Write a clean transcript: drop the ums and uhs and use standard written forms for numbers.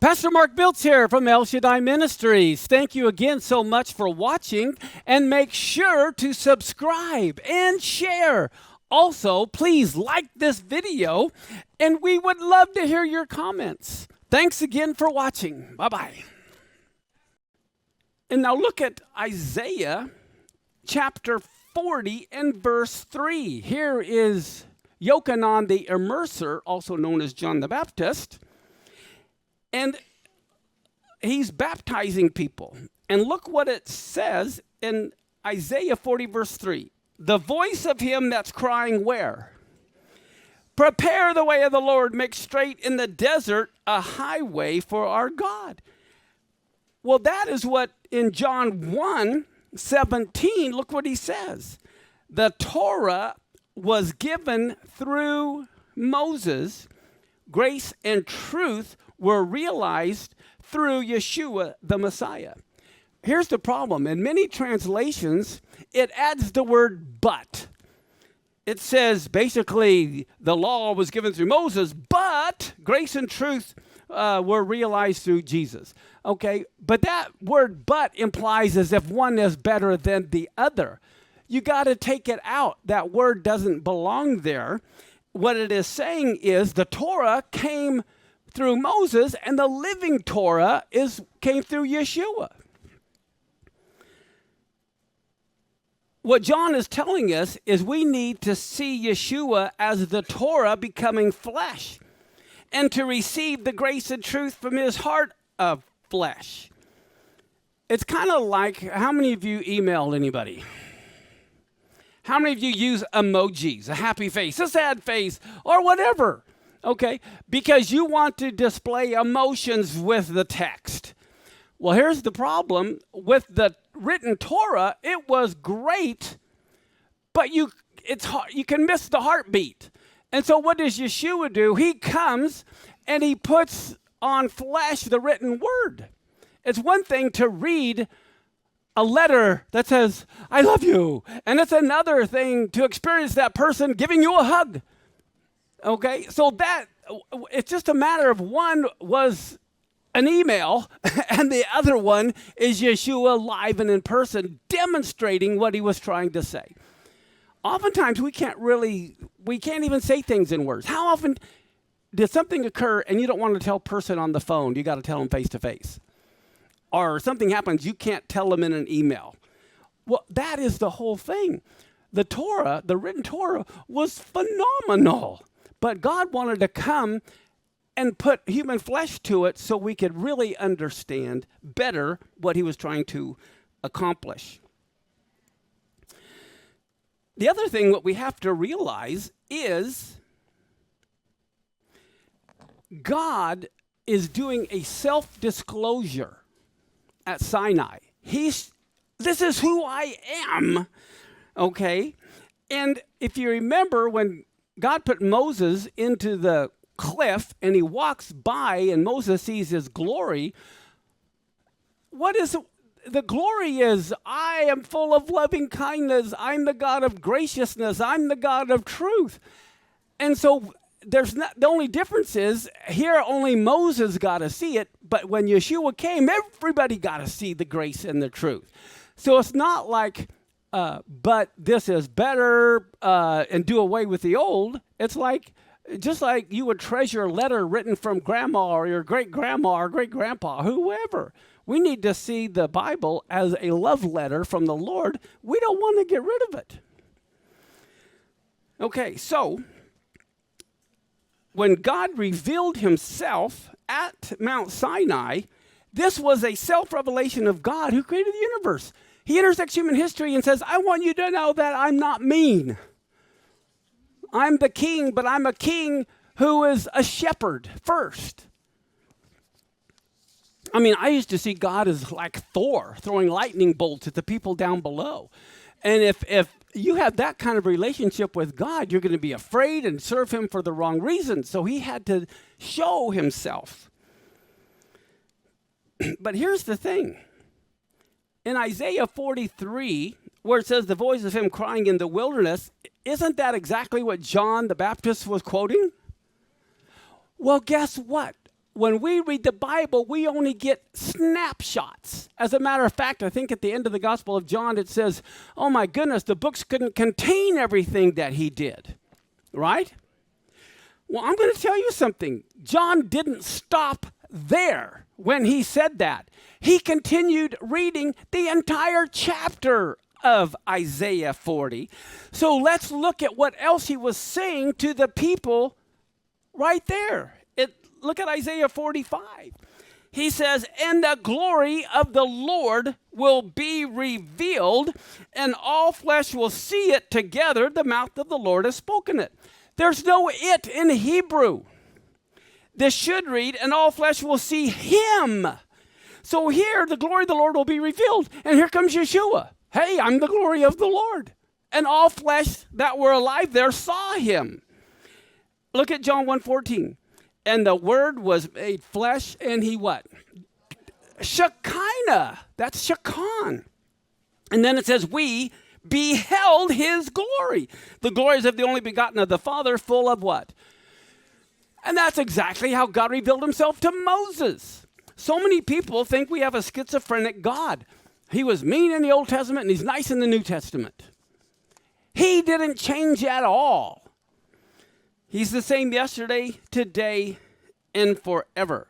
Pastor Mark Biltz here from Shaddai Ministries. Thank you again so much for watching, and make sure to subscribe and share. Also, please like this video, and we would love to hear your comments. Thanks again for watching. Bye-bye. And now look at Isaiah chapter 40 and verse 3. Here is Yochanan the Immerser, also known as John the Baptist. And he's baptizing people. And look what it says in Isaiah 40, verse 3. The voice of him that's crying where? Prepare the way of the Lord, make straight in the desert a highway for our God. Well, that is what in John 1:17, look what he says. The Torah was given through Moses. Grace and truth were realized through Yeshua, the Messiah. Here's the problem. In many translations, it adds the word but. It says basically the law was given through Moses, but grace and truth were realized through Jesus. Okay, but that word but implies as if one is better than the other. You got to take it out. That word doesn't belong there. What it is saying is the Torah came through Moses, and the living Torah came through Yeshua. What John is telling us is we need to see Yeshua as the Torah becoming flesh, and to receive the grace and truth from his heart of flesh. It's kind of like, how many of you email anybody? How many of you use emojis, a happy face, a sad face, or whatever? Okay, because you want to display emotions with the text. Well, here's the problem. With the written Torah, it was great, but you can miss the heartbeat. And so what does Yeshua do? He comes and he puts on flesh the written word. It's one thing to read a letter that says, I love you. And it's another thing to experience that person giving you a hug. Okay, so it's just a matter of one was an email and the other one is Yeshua live and in person demonstrating what he was trying to say. Oftentimes we can't even say things in words. How often did something occur and you don't want to tell a person on the phone, you got to tell them face to face? Or something happens, you can't tell them in an email. Well, that is the whole thing. The Torah, the written Torah, was phenomenal. But God wanted to come and put human flesh to it so we could really understand better what he was trying to accomplish. The other thing what we have to realize is God is doing a self-disclosure at Sinai. This is who I am, okay? And if you remember when God put Moses into the cliff and he walks by and Moses sees his glory. What is the glory is, I am full of loving kindness. I'm the God of graciousness. I'm the God of truth. And so the only difference is here only Moses got to see it, but when Yeshua came, everybody got to see the grace and the truth. So it's not like, but this is better and do away with the old. It's like, just like you would treasure a letter written from grandma or your great-grandma or great-grandpa, whoever. We need to see the Bible as a love letter from the Lord. We don't want to get rid of it. Okay, so when God revealed himself at Mount Sinai, this was a self-revelation of God who created the universe. He intersects human history and says, I want you to know that I'm not mean. I'm the king, but I'm a king who is a shepherd first. I mean, I used to see God as like Thor throwing lightning bolts at the people down below. And if you have that kind of relationship with God, you're going to be afraid and serve him for the wrong reasons. So he had to show himself. But here's the thing. In Isaiah 43, where it says the voice of him crying in the wilderness, isn't that exactly what John the Baptist was quoting? Well, guess what? when we read the Bible, we only get snapshots. As a matter of fact, I think at the end of the Gospel of John, it says, oh my goodness, the books couldn't contain everything that he did, right? Well, I'm going to tell you something. John didn't stop there when he said that. He continued reading the entire chapter of Isaiah 40. So let's look at what else he was saying to the people right there. Look at Isaiah 45. He says, and the glory of the Lord will be revealed, and all flesh will see it together. The mouth of the Lord has spoken it. There's no it in Hebrew. This should read, and all flesh will see him. So here, the glory of the Lord will be revealed. And here comes Yeshua. Hey, I'm the glory of the Lord. And all flesh that were alive there saw him. Look at John 1:14. And the word was made flesh, and he what? Shekinah. That's Shekinah. And then it says, we beheld his glory. The glory is of the only begotten of the Father, full of what? And that's exactly how God revealed himself to Moses. So many people think we have a schizophrenic God. He was mean in the Old Testament, and he's nice in the New Testament. He didn't change at all. He's the same yesterday, today, and forever.